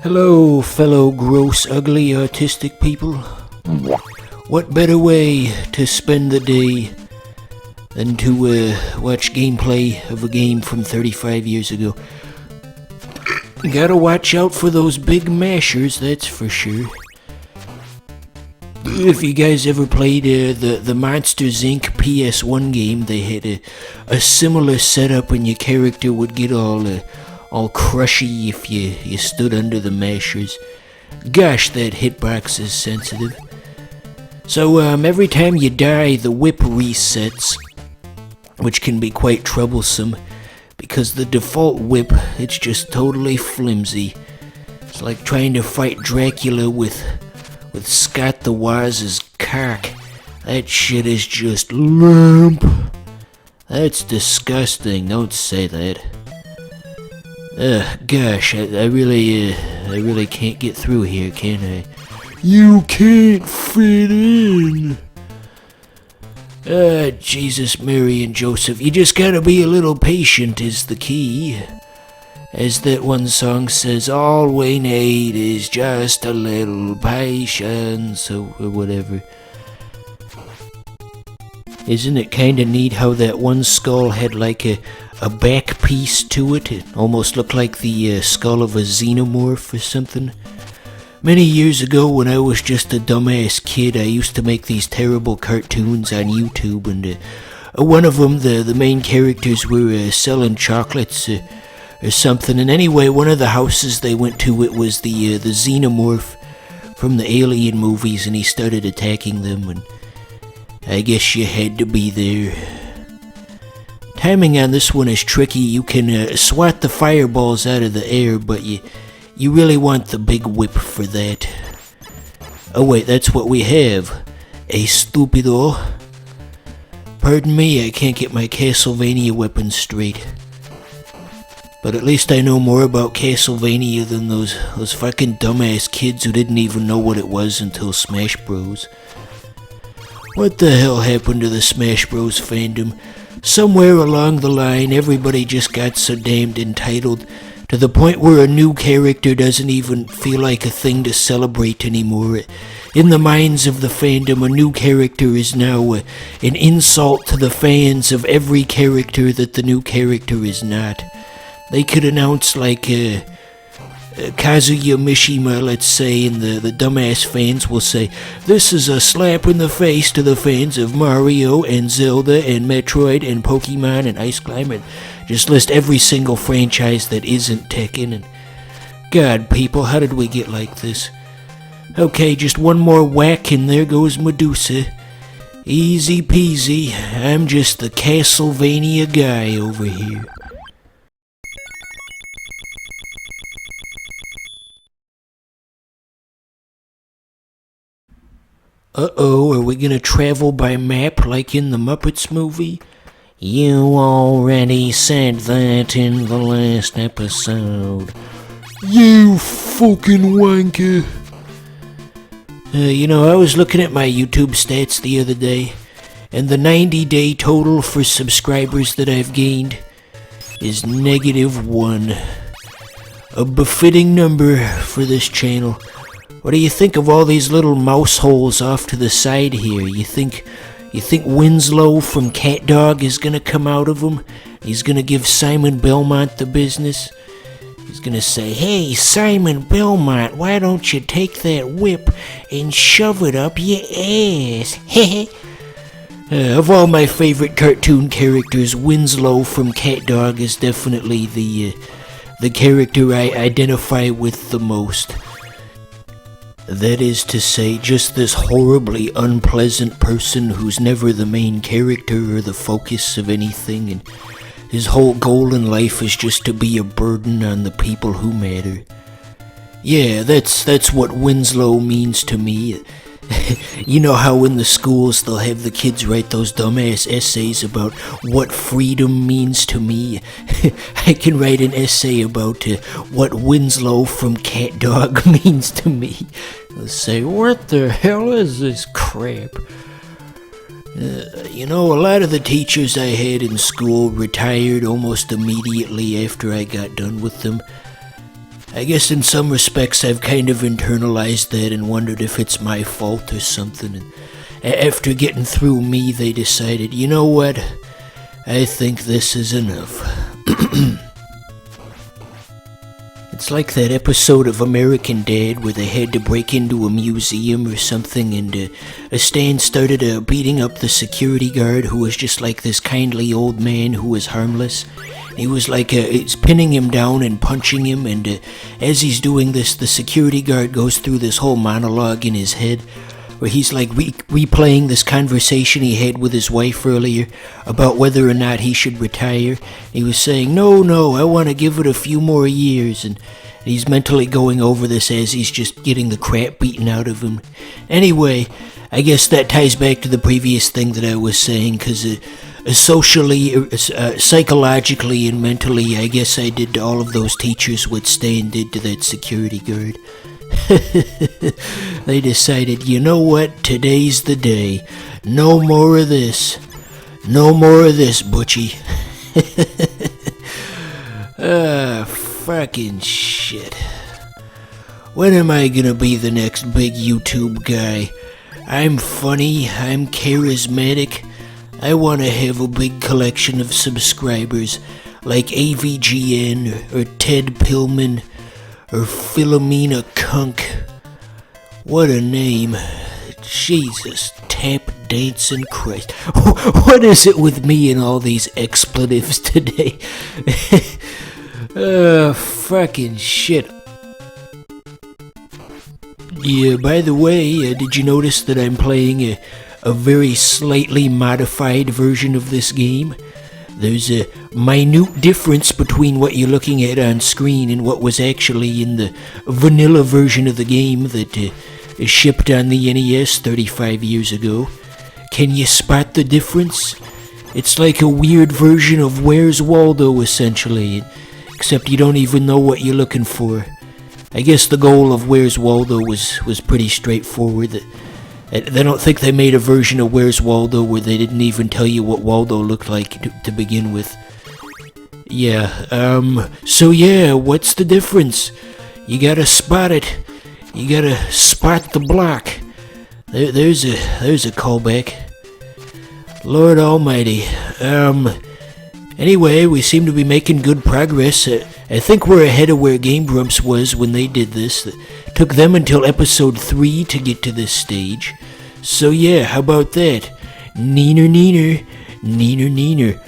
Hello, fellow gross, ugly, autistic people. What better way to spend the day than to watch gameplay of a game from 35 years ago? Gotta watch out for those big mashers, that's for sure. If you guys ever played the Monsters Inc. PS1 game, they had a similar setup, and your character would get all crushy if you stood under the mashers. Gosh, that hitbox is sensitive. So every time you die, the whip resets, which can be quite troublesome, because the default whip, it's just totally flimsy. It's like trying to fight Dracula with Scott the Waz's cock. That shit is just limp. That's disgusting, don't say that. Gosh, I really can't get through here, can I? You can't fit in. Jesus, Mary, and Joseph, you just gotta be a little patient is the key. As that one song says, all we need is just a little patience, or whatever. Isn't it kinda neat how that one skull had like a back piece to it? It almost looked like the skull of a xenomorph or something. Many years ago, when I was just a dumbass kid, I used to make these terrible cartoons on YouTube, and one of them, the main characters were selling chocolates or something, and anyway, one of the houses they went to, it was the xenomorph from the Alien movies, and he started attacking them, and I guess you had to be there. Timing on this one is tricky. You can swat the fireballs out of the air, but you really want the big whip for that. Oh wait, that's what we have. A stupido. Pardon me, I can't get my Castlevania weapons straight. But at least I know more about Castlevania than those fucking dumbass kids who didn't even know what it was until Smash Bros. What the hell happened to the Smash Bros fandom? Somewhere along the line, everybody just got so damned entitled to the point where a new character doesn't even feel like a thing to celebrate anymore. In the minds of the fandom, a new character is now an insult to the fans of every character that the new character is not. They could announce like Kazuya Mishima, let's say, and the dumbass fans will say, this is a slap in the face to the fans of Mario and Zelda and Metroid and Pokemon and Ice Climber. Just list every single franchise that isn't Tekken, and God, people, how did we get like this? Okay, just one more whack and there goes Medusa. Easy peasy, I'm just the Castlevania guy over here. Uh-oh, are we gonna travel by map like in the Muppets movie? You already said that in the last episode. You fucking wanker. I was looking at my YouTube stats the other day, and the 90-day total for subscribers that I've gained is -1. A befitting number for this channel. What do you think of all these little mouse holes off to the side here? You think Winslow from Cat Dog is gonna come out of them? He's gonna give Simon Belmont the business? He's gonna say, hey, Simon Belmont, why don't you take that whip and shove it up your ass? Of all my favorite cartoon characters, Winslow from Cat Dog is definitely the character I identify with the most. That is to say, just this horribly unpleasant person who's never the main character or the focus of anything, and his whole goal in life is just to be a burden on the people who matter. Yeah, that's what Winslow means to me. You know how in the schools they'll have the kids write those dumbass essays about what freedom means to me? I can write an essay about what Winslow from Cat Dog means to me. They'll say, what the hell is this crap? You know, a lot of the teachers I had in school retired almost immediately after I got done with them. I guess in some respects I've kind of internalized that and wondered if it's my fault or something. And after getting through me, they decided, you know what? I think this is enough. It's like that episode of American Dad where they had to break into a museum or something, and Stan started beating up the security guard, who was just like this kindly old man who was harmless. He was like, it's pinning him down and punching him, and as he's doing this, the security guard goes through this whole monologue in his head, where he's like replaying this conversation he had with his wife earlier about whether or not he should retire. He was saying, no, I want to give it a few more years, and he's mentally going over this as he's just getting the crap beaten out of him. Anyway, I guess that ties back to the previous thing that I was saying, because socially, psychologically, and mentally, I guess I did to all of those teachers what Stan did to that security guard. They decided, you know what, today's the day. No more of this. No more of this, Butchie. Fucking shit. When am I gonna be the next big YouTube guy? I'm funny, I'm charismatic. I wanna have a big collection of subscribers, like AVGN, or Ted Pillman, or Philomena Kunk. What a name. Jesus, tap dancing Christ. What is it with me and all these expletives today? Fucking shit. Yeah, by the way, did you notice that I'm playing a very slightly modified version of this game? There's a minute difference between what you're looking at on screen and what was actually in the vanilla version of the game that shipped on the NES 35 years ago. Can you spot the difference? It's like a weird version of Where's Waldo, essentially, except you don't even know what you're looking for. I guess the goal of Where's Waldo was pretty straightforward. I don't think they made a version of Where's Waldo where they didn't even tell you what Waldo looked like to begin with. Yeah, so yeah, what's the difference? You gotta spot it. You gotta spot the block. There's a callback. Lord Almighty. Anyway, we seem to be making good progress. I think we're ahead of where Game Grumps was when they did this. It took them until episode 3 to get to this stage. So yeah, how about that? Neener, neener, neener, neener.